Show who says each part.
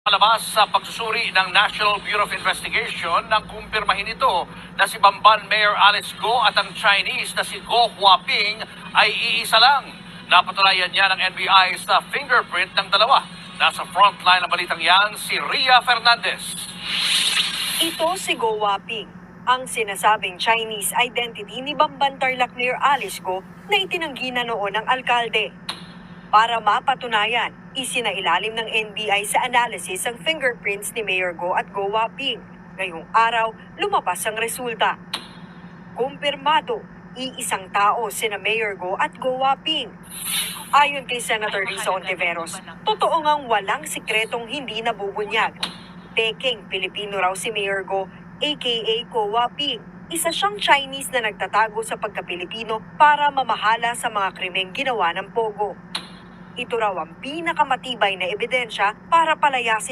Speaker 1: Palabas sa pagsusuri ng National Bureau of Investigation nang kumpirmahin ito na si Bamban Mayor Alice Go at ang Chinese na si Go Huaping ay iisa lang. Napatunayan niya ng NBI sa fingerprint ng dalawa. Nasa frontline ng balitang yan si Ria Fernandez.
Speaker 2: Ito si Go Huaping, ang sinasabing Chinese identity ni Bamban Tarlac Mayor Alice Go na itinanggi na noon ng alkalde. Para mapatunayan, isinailalim ng NBI sa analysis ang fingerprints ni Mayor Go at Go Huaping. Ngayong araw, lumabas ang resulta. Kumpirmado, iisang tao sina Mayor Go at Go Huaping. Ayon kay Senator Risa Ontiveros, totoo ngang walang sikretong hindi nabubunyag. Peking Pilipino raw si Mayor Go, aka Go Huaping. Isa siyang Chinese na nagtatago sa pagka-Pilipino para mamahala sa mga krimeng ginawa ng Pogo. Ito raw ang pinakamatibay na ebidensya para palayasin